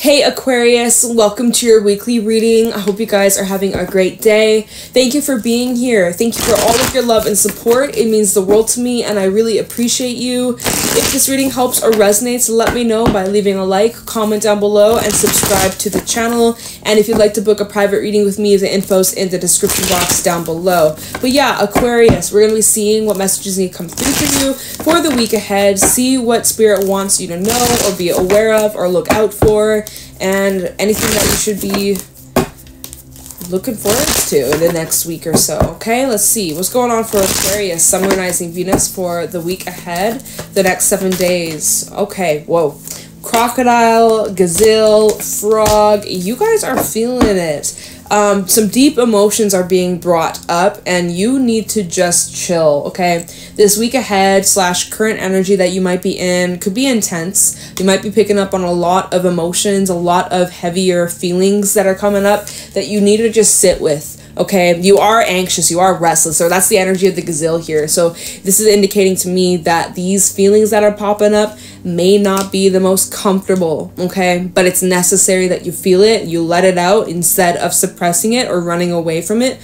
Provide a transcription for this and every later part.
Hey Aquarius, welcome to your weekly reading. I hope you guys are having a great day. Thank you for being here. Thank you for all of your love and support. It means the world to me and I really appreciate you. If this reading helps or resonates, let me know by leaving a like, comment down below, and subscribe to the channel. And if you'd like to book a private reading with me, the info's in the description box down below. But yeah, Aquarius, we're going to be seeing what messages need to come through for you for the week ahead. See what Spirit wants you to know or be aware of or look out for. And anything that you should be looking forward to in the next week or so. Okay, let's see what's going on for Aquarius, Sun, Moon, Rising, Venus for the week ahead, the next 7 days. Okay, whoa. Crocodile, gazelle, frog, you guys are feeling it. Some deep emotions are being brought up and you need to just chill, okay? This week ahead / current energy that you might be in could be intense. You might be picking up on a lot of emotions, a lot of heavier feelings that are coming up that you need to just sit with. Okay, you are anxious, you are restless, so that's the energy of the gazelle here. So this is indicating to me that these feelings that are popping up may not be the most comfortable, okay? But it's necessary that you feel it, you let it out instead of suppressing it or running away from it.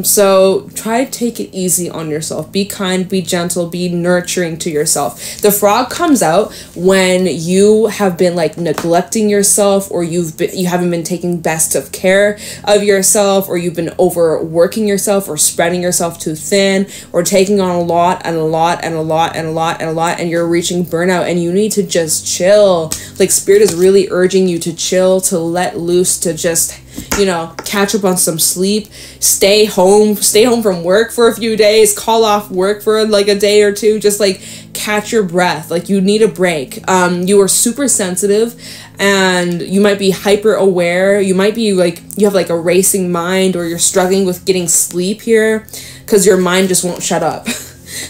So try to take it easy on yourself. Be kind, be gentle, be nurturing to yourself. The frog comes out when you have been like neglecting yourself, or you haven't been taking best of care of yourself, or you've been overworking yourself or spreading yourself too thin, or taking on a lot and a lot and a lot and a lot and a lot, and you're reaching burnout and you need to just chill. Like Spirit is really urging you to chill, to let loose, to just, you know, catch up on some sleep, stay home from work for a few days, call off work for like a day or two, just like catch your breath. Like you need a break. You are super sensitive and you might be hyper aware. You might be like, you have like a racing mind, or you're struggling with getting sleep here because your mind just won't shut up.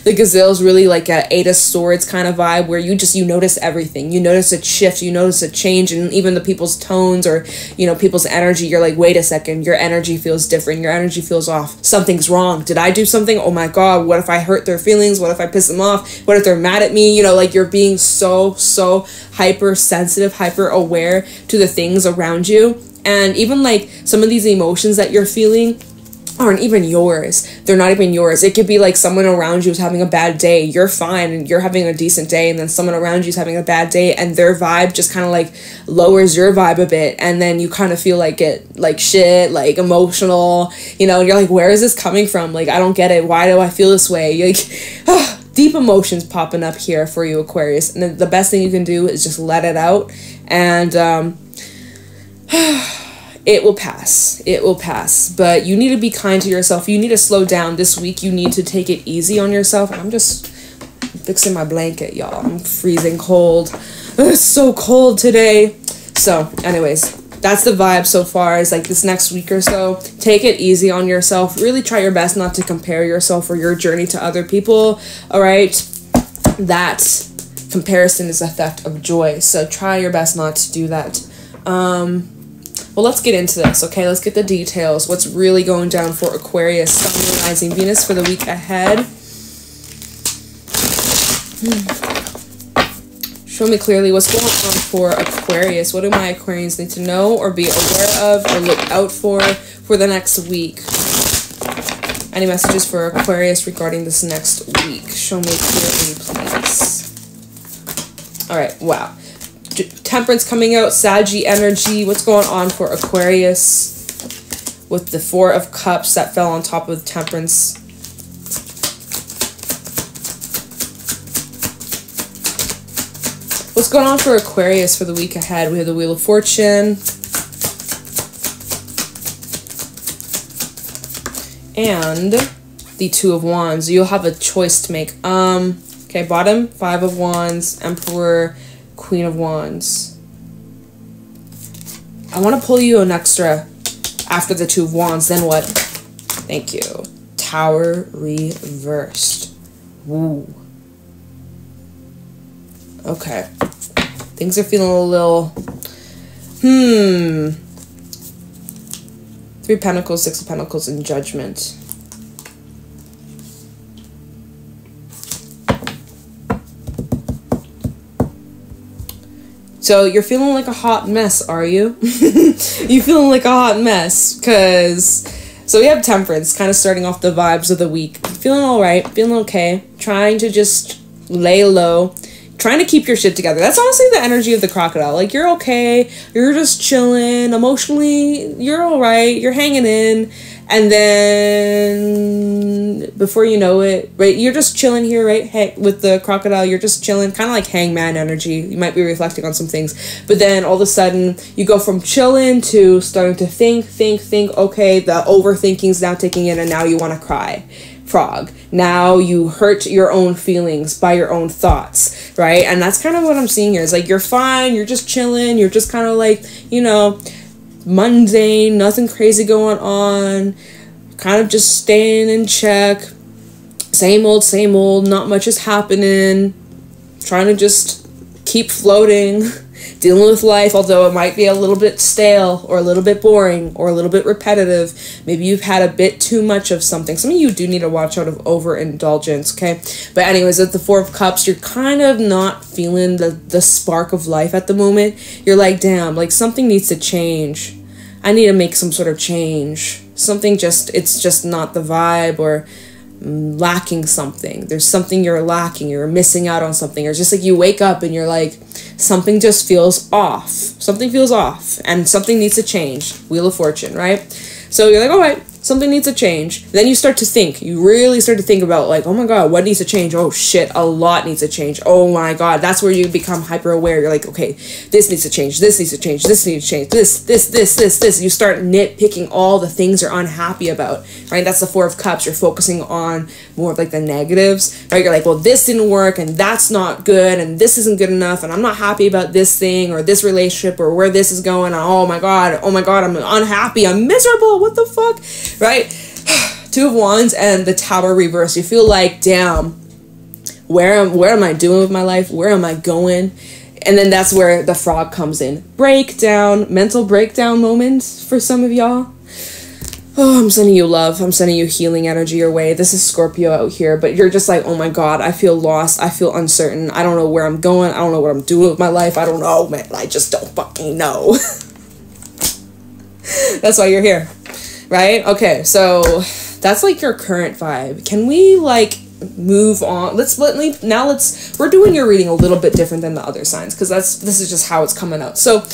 The gazelle is really like a 8 of Swords kind of vibe where you notice everything. You notice a shift, you notice a change, and even the people's tones or, you know, people's energy. You're like, wait a second, your energy feels different. Your energy feels off. Something's wrong. Did I do something? Oh my God, what if I hurt their feelings? What if I piss them off? What if they're mad at me? You know, like you're being so hypersensitive, hyper aware to the things around you. And even like some of these emotions that you're feeling aren't even yours. They're not even yours. It could be like someone around you is having a bad day. You're fine and you're having a decent day, and then someone around you is having a bad day and their vibe just kind of like lowers your vibe a bit, and then you kind of feel like it, like shit, like emotional, you know, and you're like, where is this coming from? Like, I don't get it. Why do I feel this way? You're like, deep emotions popping up here for you, Aquarius. And the best thing you can do is just let it out, and it will pass. It will pass. But you need to be kind to yourself. You need to slow down this week. You need to take it easy on yourself. And I'm just fixing my blanket, y'all. I'm freezing cold. It's so cold today. So, anyways, that's the vibe so far. Is like this next week or so. Take it easy on yourself. Really try your best not to compare yourself or your journey to other people. All right? That comparison is a theft of joy. So try your best not to do that. Well, let's get into this, okay? Let's get the details. What's really going down for Aquarius, Sun, Moon, Rising, Venus for the week ahead? Show me clearly what's going on for Aquarius. What do my Aquarians need to know or be aware of or look out for the next week? Any messages for Aquarius regarding this next week? Show me clearly, please. All right, wow. Temperance coming out, Saggy energy. What's going on for Aquarius with the 4 of Cups that fell on top of Temperance? What's going on for Aquarius for the week ahead? We have the Wheel of Fortune and the 2 of Wands. You'll have a choice to make. Okay, bottom, 5 of Wands, Emperor, Queen of Wands. I want to pull you an extra after the 2 of Wands. Then what? Thank you. Tower reversed. Woo. Okay. Things are feeling a little... 3 Pentacles, 6 of Pentacles, and Judgment. So you're feeling like a hot mess, are you? You feeling like a hot mess? Because, so we have Temperance kind of starting off the vibes of the week. Feeling all right, feeling okay, trying to just lay low, trying to keep your shit together. That's honestly the energy of the crocodile. Like, you're okay, you're just chilling, emotionally, you're all right, you're hanging in. And then before you know it, right, you're just chilling here, right? Hey, with the crocodile, you're just chilling, kind of like hangman energy. You might be reflecting on some things, but then all of a sudden you go from chilling to starting to think. Okay, the overthinking's now taking in, and now you want to cry. Frog. Now you hurt your own feelings by your own thoughts, right? And that's kind of what I'm seeing here. It's like, you're fine, you're just chilling, you're just kind of like, you know, mundane, nothing crazy going on, kind of just staying in check, same old, not much is happening, trying to just keep floating, dealing with life, although it might be a little bit stale or a little bit boring or a little bit repetitive. Maybe you've had a bit too much of something. Some of you do need to watch out of overindulgence, okay? But anyways, at the Four of Cups, you're kind of not feeling the spark of life at the moment. You're like, damn, like something needs to change. I need to make some sort of change. Something it's just not the vibe, or lacking something. There's something you're lacking. You're missing out on something. Or it's just like you wake up and you're like, something just feels off. Something feels off and something needs to change. Wheel of Fortune, right? So you're like, all right, something needs to change. Then you start to think. You really start to think about, like, oh my God, what needs to change? Oh shit, a lot needs to change. Oh my God. That's where you become hyper aware. You're like, okay, this needs to change. This needs to change. This needs to change. This. You start nitpicking all the things you're unhappy about, right? That's the Four of Cups. You're focusing on more of like the negatives, right? You're like, well, this didn't work and that's not good and this isn't good enough and I'm not happy about this thing or this relationship or where this is going. Oh my God, I'm unhappy. I'm miserable. What the fuck? Right? Two of Wands and the Tower reverse. You feel like, damn, where am I doing with my life? Where am I going? And then that's where the Frog comes in. Breakdown, mental breakdown moments for some of y'all. Oh, I'm sending you love. I'm sending you healing energy your way. This is Scorpio out here, but you're just like, oh my God, I feel lost. I feel uncertain. I don't know where I'm going. I don't know what I'm doing with my life. I don't know, man. I just don't fucking know. That's why you're here. Right? Okay, so that's like your current vibe. Can we like move on? We're doing your reading a little bit different than the other signs, because this is just how it's coming out. So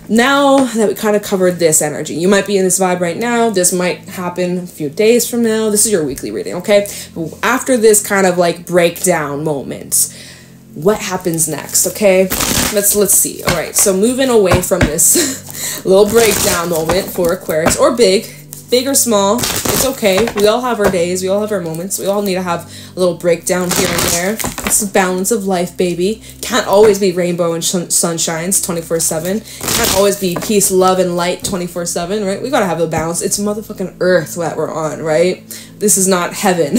now that we kind of covered this energy, you might be in this vibe right now. This might happen a few days from now. This is your weekly reading, okay? After this kind of like breakdown moments, what happens next? Okay, let's see. All right, so moving away from this little breakdown moment for Aquarius, or big or small, it's okay. We all have our days, we all have our moments, we all need to have a little breakdown here and there. It's the balance of life, baby. Can't always be rainbow and sunshines 24/7. Can't always be peace, love, and light 24/7, right? We gotta have a balance. It's motherfucking Earth that we're on, right? This is not heaven,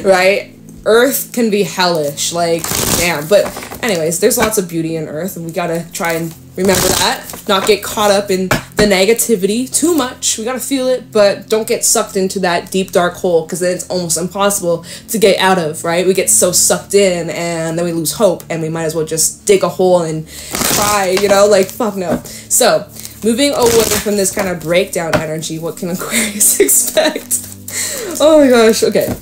right? Earth can be hellish, like, damn. But anyways, there's lots of beauty in Earth, and we gotta try and remember that. Not get caught up in the negativity too much. We gotta feel it, but don't get sucked into that deep, dark hole, because then it's almost impossible to get out of, right? We get so sucked in, and then we lose hope, and we might as well just dig a hole and cry, you know? Like, fuck no. So, moving away from this kind of breakdown energy, what can Aquarius expect? Oh my gosh, okay.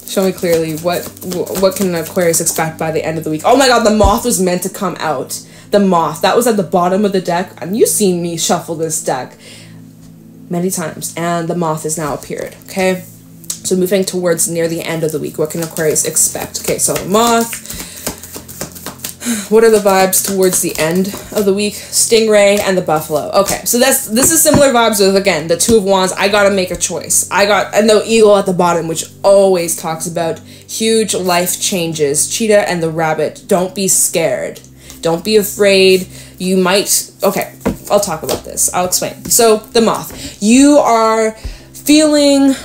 Show me clearly, what can Aquarius expect by the end of the week? Oh my God, the moth was meant to come out. The moth, that was at the bottom of the deck, and you've seen me shuffle this deck many times, and the moth has now appeared, okay? So moving towards near the end of the week, what can Aquarius expect? Okay, so the moth. What are the vibes towards the end of the week? Stingray and the buffalo. Okay, so this is similar vibes with, again, the Two of Wands. I gotta make a choice. And the eagle at the bottom, which always talks about huge life changes. Cheetah and the rabbit. Don't be scared. Don't be afraid. You might... Okay, I'll talk about this. I'll explain. So, the moth. You are feeling...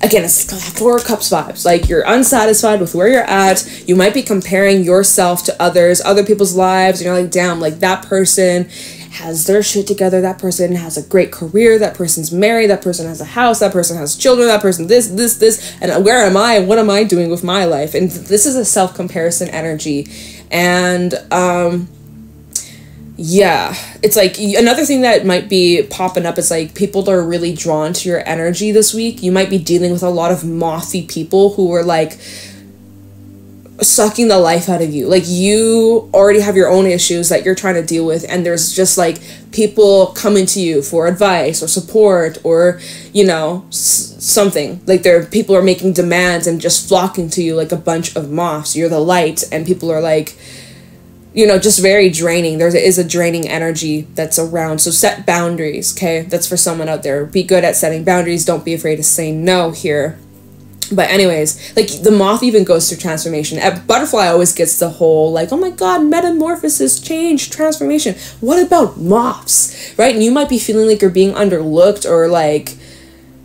Again, it's Four of Cups vibes. Like, you're unsatisfied with where you're at. You might be comparing yourself to others, other people's lives. And you're like, damn, like, that person has their shit together. That person has a great career. That person's married. That person has a house. That person has children. That person this. And where am I? What am I doing with my life? And this is a self-comparison energy. And yeah, it's like another thing that might be popping up is like people are really drawn to your energy this week. You might be dealing with a lot of mothy people who are like sucking the life out of you. Like you already have your own issues that you're trying to deal with, and there's just like people coming to you for advice or support or, you know, something. Like people are making demands and just flocking to you like a bunch of moths. You're the light, and people are like, you know, just very draining. There is a draining energy that's around. So set boundaries, okay? That's for someone out there. Be good at setting boundaries. Don't be afraid to say no here. But anyways, like the moth even goes through transformation. Butterfly always gets the whole like, oh my god, metamorphosis, change, transformation. What about moths, right? And you might be feeling like you're being underlooked or like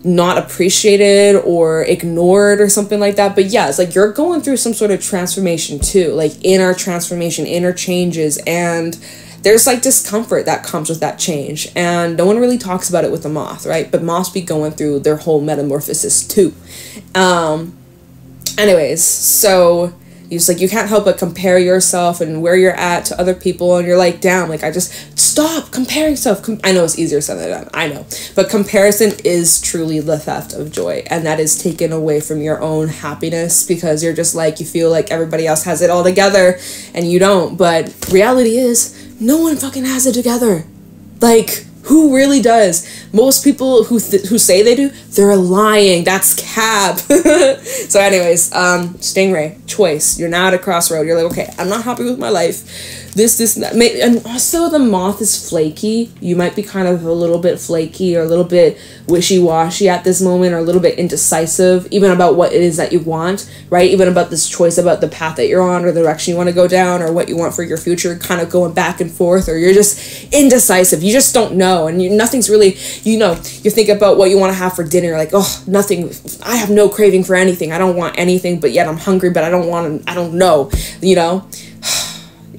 not appreciated or ignored or something like that. But yeah, it's like you're going through some sort of transformation too, like inner transformation, inner changes, and there's like discomfort that comes with that change, and no one really talks about it with the moth, right? But moths be going through their whole metamorphosis too. Anyways, so you can't help but compare yourself and where you're at to other people, and you're like, damn, like I just stop comparing stuff. I know it's easier said than done, I know, but comparison is truly the theft of joy, and that is taken away from your own happiness because you're just like, you feel like everybody else has it all together and you don't. But reality is no one fucking has it together. Like, who really does? Most people who say they do, they're lying. That's cap. So anyways, Stingray, choice. You're now at a crossroad. You're like, okay, I'm not happy with my life. This, that. And also the moth is flaky. You might be kind of a little bit flaky or a little bit wishy-washy at this moment, or a little bit indecisive, even about what it is that you want, right? Even about this choice about the path that you're on or the direction you want to go down or what you want for your future, kind of going back and forth, or you're just indecisive. You just don't know, and nothing's really, you know, you think about what you want to have for dinner, like, oh, nothing, I have no craving for anything. I don't want anything, but yet I'm hungry, but I don't know, you know?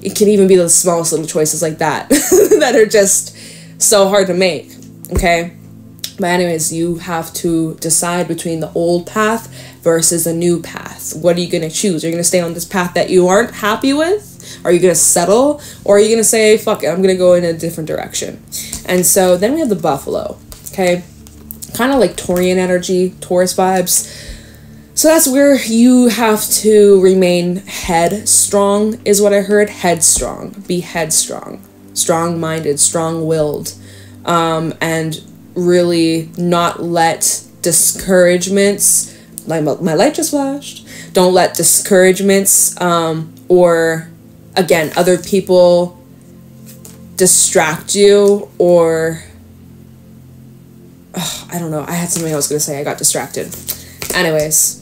It can even be the smallest little choices like that that are just so hard to make, okay? But anyways, you have to decide between the old path versus a new path. What are you going to choose? Are you going to stay on this path that you aren't happy with? Are you going to settle? Or are you going to say, fuck it, I'm going to go in a different direction? And so then we have the buffalo, okay? Kind of like Taurian energy, Taurus vibes. So that's where you have to remain headstrong, is what I heard. Headstrong. Be headstrong. Strong-minded, strong-willed. And really not let discouragements... My light just flashed. Don't let discouragements or, again, other people distract you, or... I don't know. I had something I was going to say. I got distracted. Anyways...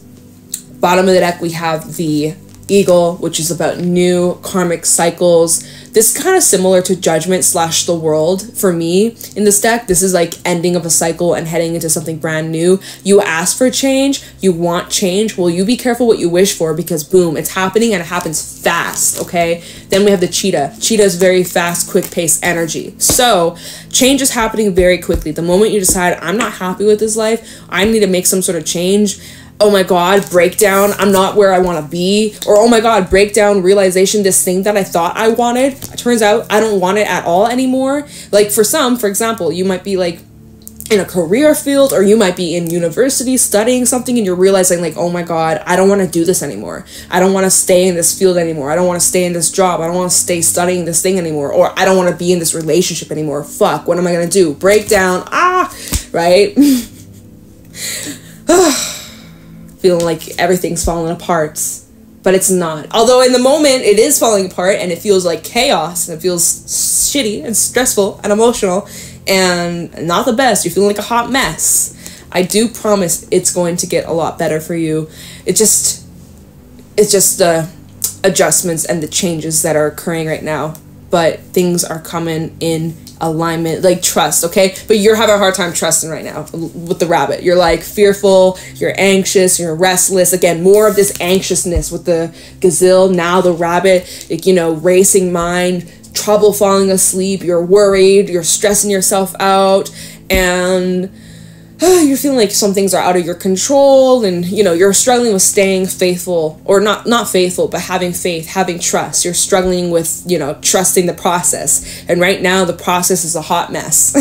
Bottom of the deck, we have the Eagle, which is about new karmic cycles. This is kind of similar to Judgment / the World for me in this deck. This is like ending of a cycle and heading into something brand new. You ask for change, you want change. Well, you be careful what you wish for, because boom, it's happening, and it happens fast, okay? Then we have the Cheetah. Cheetah is very fast, quick pace energy. So change is happening very quickly. The moment you decide, I'm not happy with this life, I need to make some sort of change, oh my god, breakdown, I'm not where I want to be, or oh my god, breakdown, realization, this thing that I thought I wanted, turns out I don't want it at all anymore. Like for some, for example, you might be like in a career field, or you might be in university studying something, and you're realizing like, oh my god, I don't want to do this anymore. I don't want to stay in this field anymore. I don't want to stay in this job. I don't want to stay studying this thing anymore, or I don't want to be in this relationship anymore. Fuck, what am I going to do? Breakdown, right? Feeling like everything's falling apart, but it's not. Although in the moment it is falling apart, and it feels like chaos, and it feels shitty and stressful and emotional and not the best. You're feeling like a hot mess. I do promise it's going to get a lot better for you. It's just the adjustments and the changes that are occurring right now, but things are coming in alignment, like trust, okay? But you're having a hard time trusting right now with the rabbit. You're like fearful, you're anxious, you're restless. Again, more of this anxiousness with the gazelle, now the rabbit, like, you know, racing mind, trouble falling asleep, you're worried, you're stressing yourself out, and you're feeling like some things are out of your control, and you know, you're struggling with staying faithful, or not faithful, but having faith, having trust. You're struggling with, you know, trusting the process, and right now the process is a hot mess.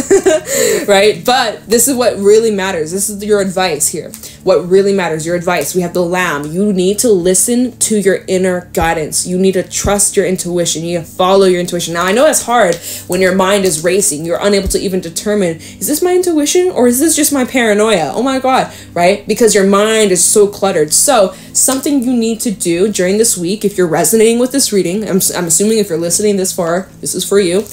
Right? But this is what really matters. This is your advice here. What really matters, your advice. We have the Lamb. You need to listen to your inner guidance. You need to trust your intuition. You need to follow your intuition. Now, I know it's hard when your mind is racing. You're unable to even determine, is this my intuition or is this just my paranoia? Oh my God, right? Because your mind is so cluttered. So something you need to do during this week, if you're resonating with this reading, I'm assuming if you're listening this far, this is for you.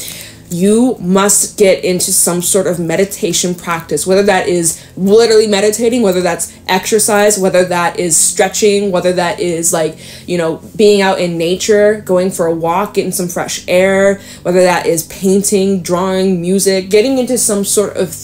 You must get into some sort of meditation practice, whether that is literally meditating, whether that's exercise, whether that is stretching, whether that is like, you know, being out in nature, going for a walk, getting some fresh air, whether that is painting, drawing, music, getting into some sort of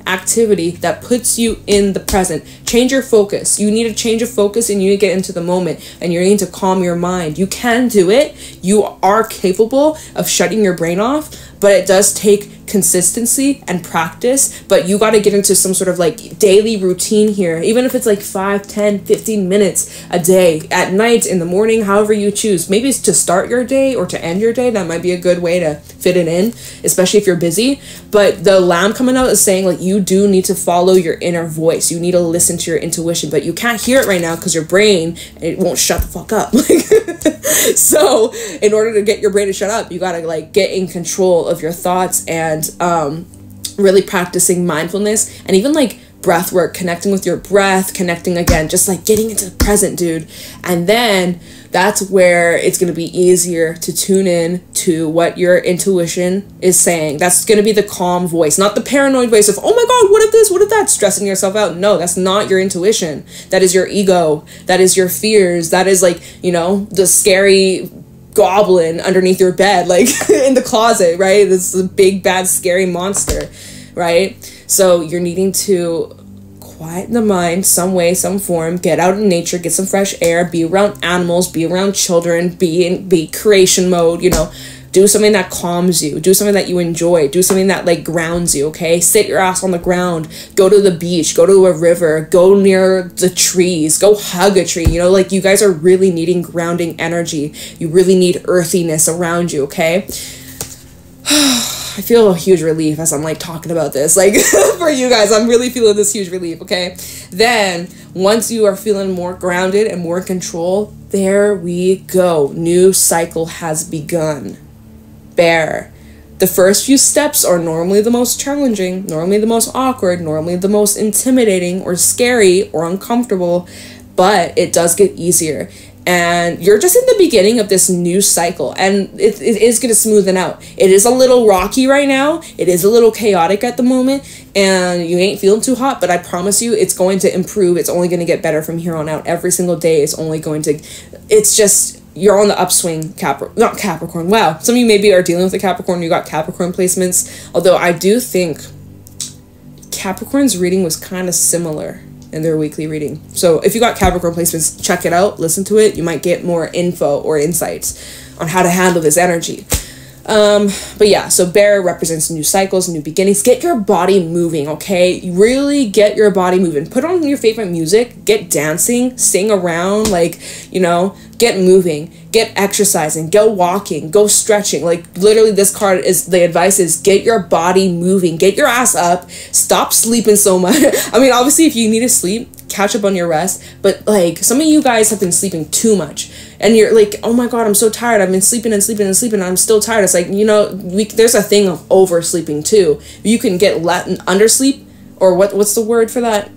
activity that puts you in the present. Change your focus. You need to change your focus, and you need to get into the moment, and you need to calm your mind. You can do it. You are capable of shutting your brain off, but it does take consistency and practice. But you got to get into some sort of like daily routine here, even if it's like 5, 10, 15 minutes a day, at night, in the morning, however you choose. Maybe it's to start your day or to end your day. That might be a good way to fit it in, especially if you're busy. But the Lamb coming out is saying like you do need to follow your inner voice. You need to listen to your intuition, but you can't hear it right now because your brain, it won't shut the fuck up. So in order to get your brain to shut up, you got to like get in control of your thoughts, and really practicing mindfulness, and even like breath work, connecting with your breath, connecting again, just like getting into the present, dude. And then that's where it's going to be easier to tune in to what your intuition is saying. That's going to be the calm voice, not the paranoid voice of, oh my God, what if this, what if that, stressing yourself out. No, that's not your intuition. That is your ego. That is your fears. That is like, you know, the scary goblin underneath your bed, like in the closet, right? This is a big, bad, scary monster, right? So you're needing to quiet the mind some way, some form, get out in nature, get some fresh air, be around animals, be around children, be creation mode, you know, do something that calms you, do something that you enjoy, do something that like grounds you, okay? Sit your ass on the ground, go to the beach, go to a river, go near the trees, go hug a tree, you know, like you guys are really needing grounding energy. You really need earthiness around you, okay? I feel a huge relief as I'm like talking about this, like for you guys, I'm really feeling this huge relief, okay? Then once you are feeling more grounded and more in control, there we go. New cycle has begun. Bear. The first few steps are normally the most challenging, normally the most awkward, normally the most intimidating or scary or uncomfortable, but it does get easier. And you're just in the beginning of this new cycle, and it is going to smoothen out. It is a little rocky right now. It is a little chaotic at the moment, and you ain't feeling too hot, but I promise you it's going to improve. It's only going to get better from here on out. Every single day is only going to, it's just, you're on the upswing, not Capricorn. Wow. Some of you maybe are dealing with a Capricorn. You got Capricorn placements, although I do think Capricorn's reading was kind of similar in their weekly reading. So if you got Capricorn placements, check it out, listen to it. You might get more info or insights on how to handle this energy. But yeah, so bear represents new cycles, new beginnings. Get your body moving, okay? Really get your body moving. Put on your favorite music, get dancing, sing around, like, you know, get moving, get exercising, go walking, go stretching. Like literally this card is, the advice is get your body moving, get your ass up, stop sleeping so much. I mean, obviously if you need to sleep, catch up on your rest, but like some of you guys have been sleeping too much and you're like, oh my God, I'm so tired. I've been sleeping and sleeping and sleeping and I'm still tired. It's like, you know, there's a thing of oversleeping too. You can get undersleep, or what's the word for that?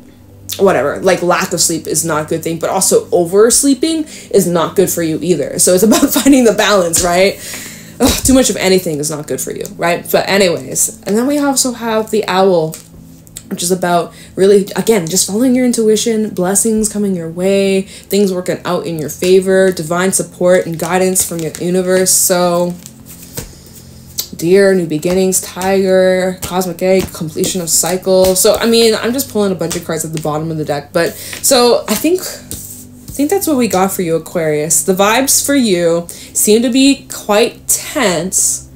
Whatever, like lack of sleep is not a good thing, but also oversleeping is not good for you either. So it's about finding the balance, right? Ugh, too much of anything is not good for you, right? But anyways, and then we also have the owl, which is about really, again, just following your intuition, blessings coming your way, things working out in your favor, divine support and guidance from your universe. So Deer, new beginnings, Tiger, Cosmic Egg, completion of cycle. So I mean, I'm just pulling a bunch of cards at the bottom of the deck, but so I think that's what we got for you, Aquarius. The vibes for you seem to be quite tense.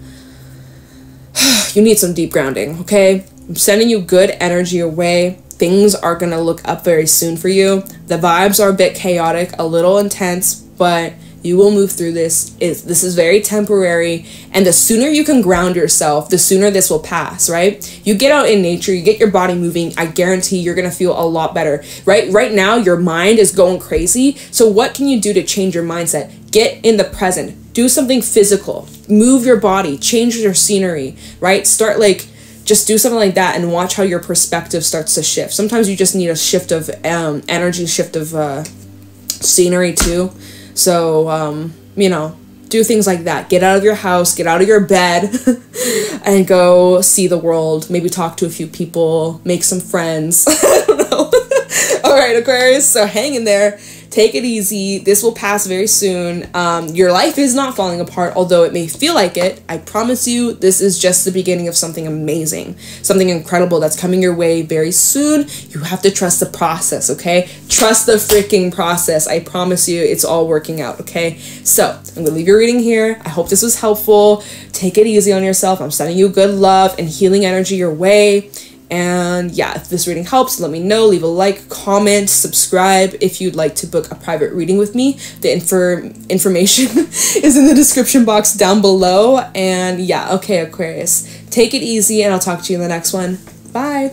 You need some deep grounding, okay? I'm sending you good energy away. things are going to look up very soon for you. The vibes are a bit chaotic, a little intense, but you will move through this. This is very temporary, and the sooner you can ground yourself, the sooner this will pass, right? You get out in nature, you get your body moving, I guarantee you're gonna feel a lot better, right? Right now, your mind is going crazy, so what can you do to change your mindset? Get in the present. Do something physical. Move your body. Change your scenery, right? Start like, just do something like that and watch how your perspective starts to shift. Sometimes you just need a shift of energy, shift of scenery too. So, you know, do things like that. Get out of your house, get out of your bed, and go see the world. Maybe talk to a few people, make some friends. I don't know. All right, Aquarius, so hang in there. Take it easy. This will pass very soon. Your life is not falling apart, although it may feel like it. I promise you, this is just the beginning of something amazing, something incredible that's coming your way very soon. You have to trust the process, okay? Trust the freaking process. I promise you, it's all working out, okay? So, I'm gonna leave your reading here. I hope this was helpful. Take it easy on yourself. I'm sending you good love and healing energy your way. And yeah, if this reading helps, let me know. Leave a like, comment, subscribe if you'd like to book a private reading with me. The information is in the description box down below. And yeah, okay, Aquarius, take it easy, and I'll talk to you in the next one. Bye.